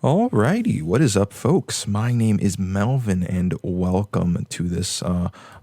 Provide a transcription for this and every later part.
Alrighty, what is up, folks? My name is Melvin, and welcome to this,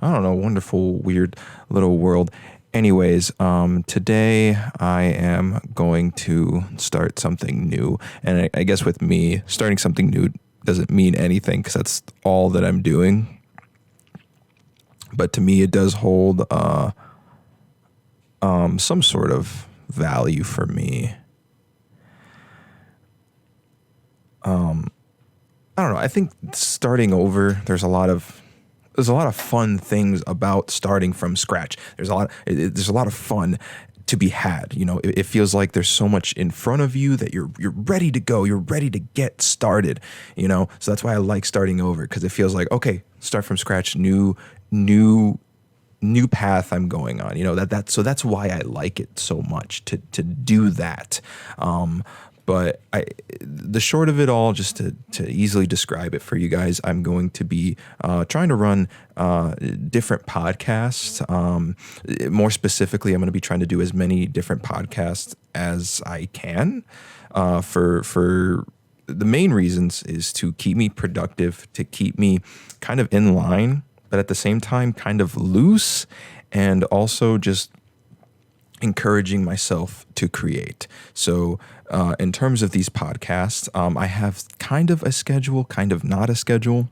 wonderful, weird little world. Anyways, today I am going to start something new, and I guess with me, starting something new doesn't mean anything because that's all that I'm doing. But to me, it does hold some sort of value for me. I don't know. I think starting over, there's a lot of fun things about starting from scratch. There's a lot of fun to be had. You know, it feels like there's so much in front of you that you're ready to go. You're ready to get started. You know, so that's why I like starting over, because it feels like, okay, start from scratch, new path I'm going on. You know, so that's why I like it so much to do that. But the short of it all, just to easily describe it for you guys, I'm going to be trying to run different podcasts. More specifically, I'm going to be trying to do as many different podcasts as I can. For the main reasons is to keep me productive, to keep me kind of in line, but at the same time kind of loose, and also just encouraging myself to create. So in terms of these podcasts, I have kind of a schedule, kind of not a schedule.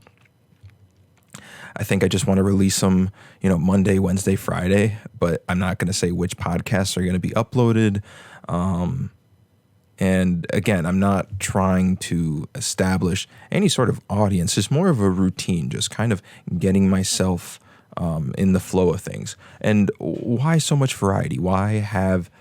I think I just want to release them, Monday, Wednesday, Friday, but I'm not going to say which podcasts are going to be uploaded. And again, I'm not trying to establish any sort of audience. It's more of a routine, just kind of getting myself in the flow of things. And why so much variety? Why have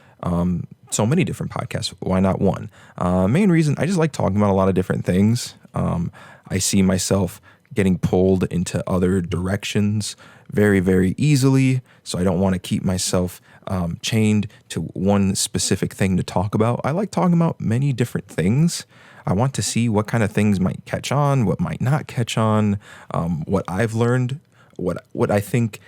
so many different podcasts? Why not one? Main reason, I just like talking about a lot of different things. I see myself getting pulled into other directions very, very easily. So I don't want to keep myself chained to one specific thing to talk about. I like talking about many different things. I want to see what kind of things might catch on, what might not catch on, what I've learned, what I think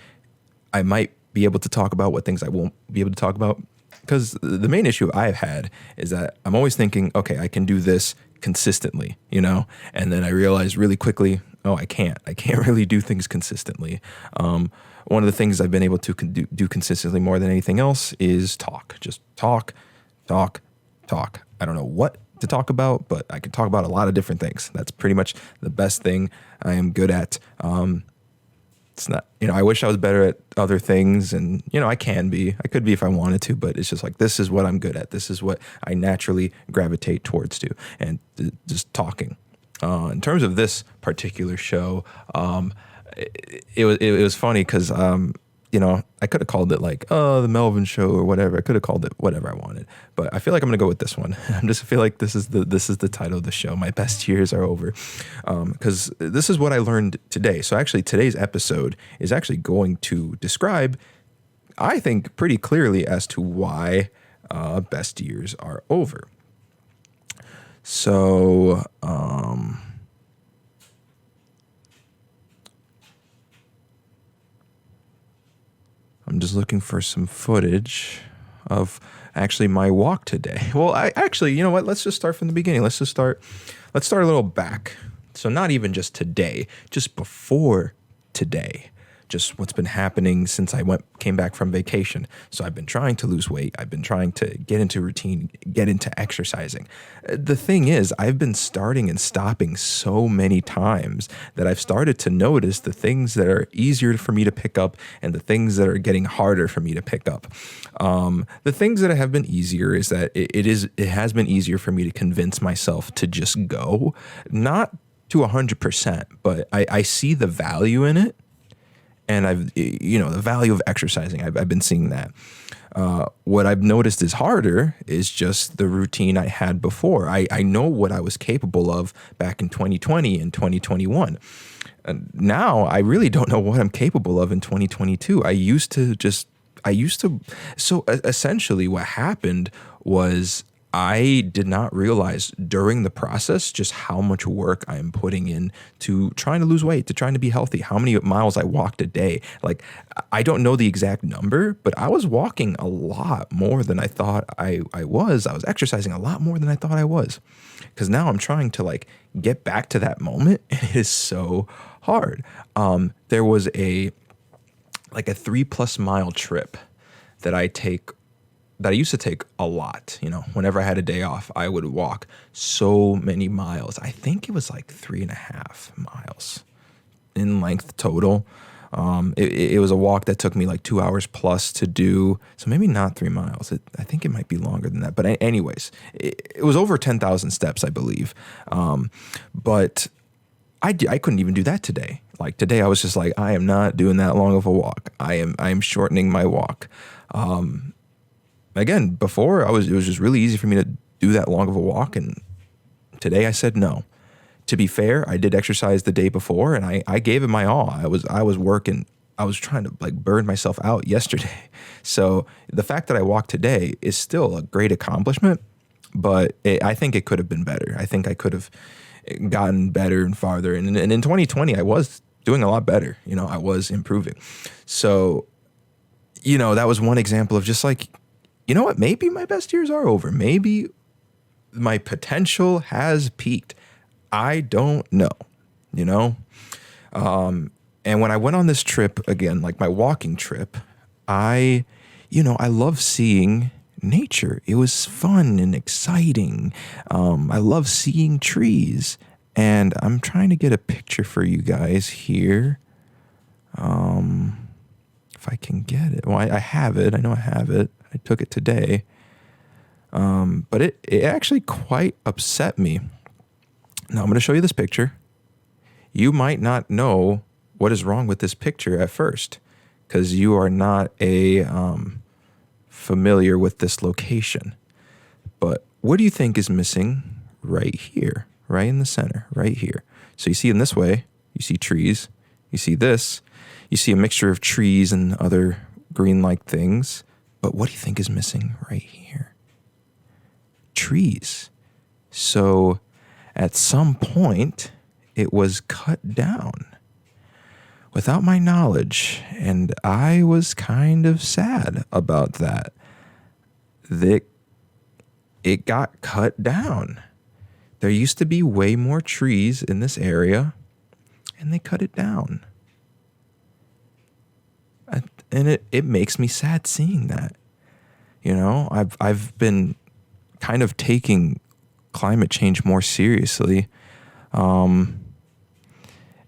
I might be able to talk about, what things I won't be able to talk about. Because the main issue I've had is that I'm always thinking, okay, I can do this consistently, and then I realize really quickly, oh, I can't really do things consistently. One of the things I've been able to do consistently more than anything else is talk. Just talk. I don't know what to talk about, but I can talk about a lot of different things. That's pretty much the best thing I am good at. It's not, I wish I was better at other things, and, I could be if I wanted to, but it's just like, this is what I'm good at. This is what I naturally gravitate towards and just talking. In terms of this particular show, it was funny because, I could have called it like, the Melvin Show or whatever. I could have called it whatever I wanted, but I feel like I'm going to go with this one. I just feel like this is the title of the show. My best years are over. Because this is what I learned today. So actually today's episode is actually going to describe, I think, pretty clearly as to why best years are over. So, I'm just looking for some footage of actually my walk today. Well, you know what? Let's just start from the beginning. Let's start a little back. So not even just today, just before today. Just what's been happening since I came back from vacation. So I've been trying to lose weight. I've been trying to get into routine, get into exercising. The thing is, I've been starting and stopping so many times that I've started to notice the things that are easier for me to pick up and the things that are getting harder for me to pick up. The things that have been easier is that it has been easier for me to convince myself to just go, not to 100%, but I see the value in it. And the value of exercising, I've been seeing that. What I've noticed is harder is just the routine I had before. I know what I was capable of back in 2020 and 2021. And now I really don't know what I'm capable of in 2022. So essentially what happened was I did not realize during the process just how much work I am putting in to trying to lose weight, to trying to be healthy, how many miles I walked a day. Like, I don't know the exact number, but I was walking a lot more than I thought I was. I was exercising a lot more than I thought I was. Because now I'm trying to like get back to that moment, and it is so hard. There was a 3+ mile trip that I used to take a lot. Whenever I had a day off, I would walk so many miles. I think it was like 3.5 miles in length total. It was a walk that took me like 2 hours plus to do. So maybe not 3 miles. I think it might be longer than that. But anyways, it was over 10,000 steps, I believe. But I couldn't even do that today. Like today, I was just like, I am not doing that long of a walk. I am shortening my walk. Again, before it was just really easy for me to do that long of a walk. And today I said no. To be fair, I did exercise the day before, and I gave it my all. I was working. I was trying to like burn myself out yesterday. So the fact that I walked today is still a great accomplishment, but I think it could have been better. I think I could have gotten better and farther. And in 2020, I was doing a lot better. I was improving. So, that was one example of just like, you know what? Maybe my best years are over. Maybe my potential has peaked. I don't know, And when I went on this trip again, like my walking trip, I love seeing nature. It was fun and exciting. I love seeing trees. And I'm trying to get a picture for you guys here. If I can get it. Well, I have it. I know I have it. I took it today. But it actually quite upset me. Now I'm going to show you this picture. You might not know what is wrong with this picture at first because you are not familiar with this location. But what do you think is missing right here, right in the center, right here? So you see in this way, you see trees. You see this. You see a mixture of trees and other green-like things. But what do you think is missing right here? Trees. So at some point, it was cut down without my knowledge, and I was kind of sad about that. It got cut down. There used to be way more trees in this area, and they cut it down. And it makes me sad seeing that. I've been kind of taking climate change more seriously.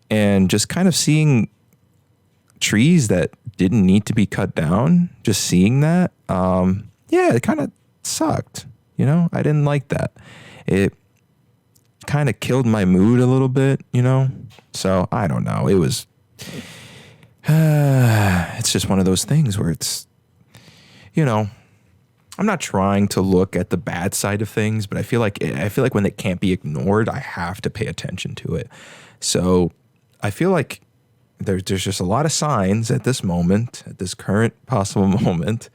And just kind of seeing trees that didn't need to be cut down, just seeing that, it kind of sucked. I didn't like that. It kind of killed my mood a little bit, So I don't know. It was, it's just one of those things where it's, I'm not trying to look at the bad side of things, but I feel like when it can't be ignored, I have to pay attention to it. So I feel like there's just a lot of signs at this moment, at this current possible moment,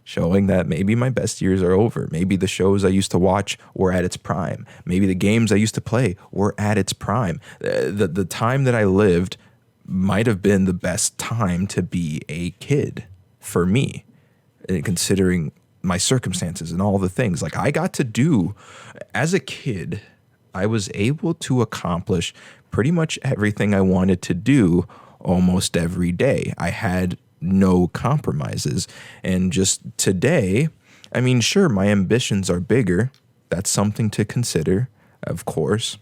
showing that maybe my best years are over. Maybe the shows I used to watch were at its prime. Maybe the games I used to play were at its prime. The time that I lived might have been the best time to be a kid for me, considering my circumstances and all the things like I got to do as a kid. I was able to accomplish pretty much everything I wanted to do almost every day. I had no compromises. And just today, I mean, sure, my ambitions are bigger. That's something to consider, of course.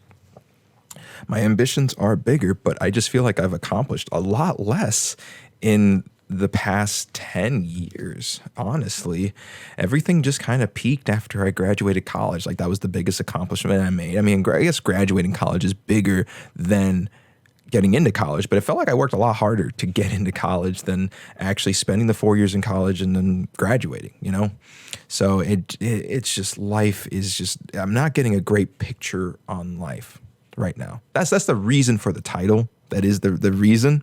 My ambitions are bigger, but I just feel like I've accomplished a lot less in the past 10 years, honestly. Everything just kind of peaked after I graduated college. Like that was the biggest accomplishment I made. I mean, I guess graduating college is bigger than getting into college, but it felt like I worked a lot harder to get into college than actually spending the 4 years in college and then graduating, So it's just, life is just, I'm not getting a great picture on life right now. That's the reason for the title. That is the reason.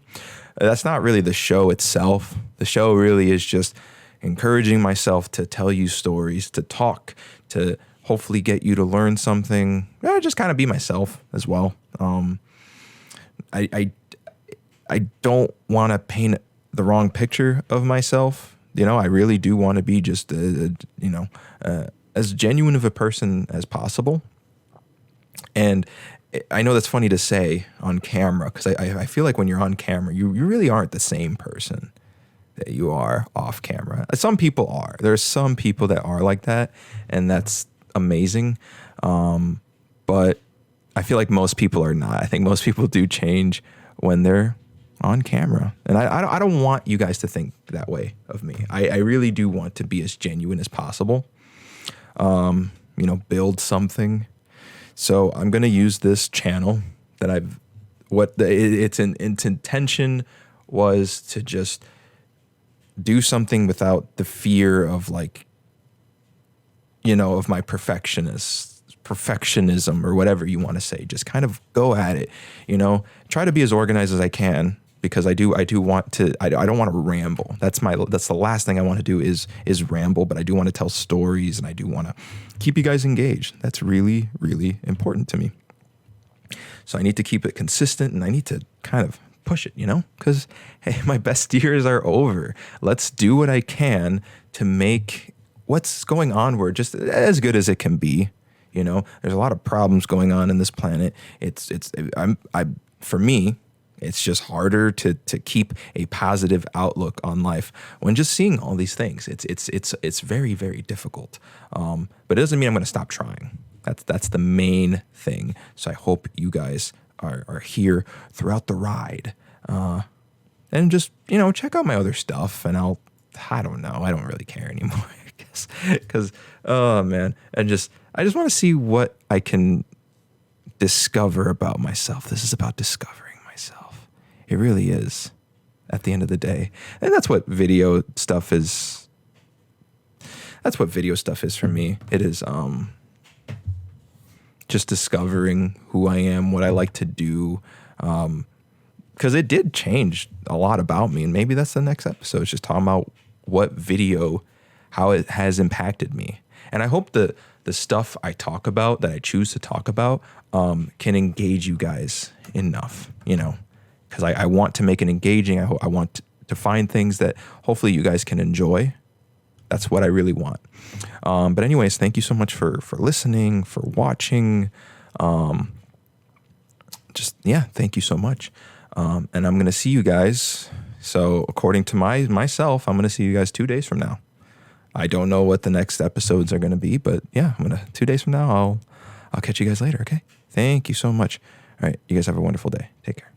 That's not really the show itself. The show really is just encouraging myself to tell you stories, to talk, to hopefully get you to learn something. Just kind of be myself as well. I don't want to paint the wrong picture of myself. I really do want to be just, as genuine of a person as possible. And I know that's funny to say on camera, because I feel like when you're on camera, you really aren't the same person that you are off camera. Some people are. There are some people that are like that, and that's amazing. But I feel like most people are not. I think most people do change when they're on camera. And I don't want you guys to think that way of me. I really do want to be as genuine as possible. Build something. So I'm going to use this channel that its intention was to just do something without the fear of of my perfectionism or whatever you want to say. Just kind of go at it, try to be as organized as I can, because I do want to, I don't want to ramble. That's the last thing I want to do is ramble, but I do want to tell stories, and I do want to keep you guys engaged. That's really, really important to me. So I need to keep it consistent, and I need to kind of push it, because, hey, my best years are over. Let's do what I can to make what's going onward just as good as it can be. There's a lot of problems going on in this planet. For me, it's just harder to keep a positive outlook on life when just seeing all these things. It's very, very difficult. But it doesn't mean I'm going to stop trying. That's the main thing. So I hope you guys are here throughout the ride. And just, check out my other stuff, and I don't know. I don't really care anymore, I guess. Because, oh man. I just want to see what I can discover about myself. This is about discovering myself. It really is, at the end of the day. And that's what video stuff is. That's what video stuff is for me. It is just discovering who I am, what I like to do. Because it did change a lot about me. And maybe that's the next episode. It's just talking about what video, how it has impacted me. And I hope the stuff I talk about, that I choose to talk about, can engage you guys enough, because I want to make it engaging. I want to find things that hopefully you guys can enjoy. That's what I really want. But anyways, thank you so much for listening, for watching. Thank you so much. And I'm going to see you guys. So according to myself, I'm going to see you guys 2 days from now. I don't know what the next episodes are going to be, but yeah, 2 days from now, I'll catch you guys later. Okay. Thank you so much. All right. You guys have a wonderful day. Take care.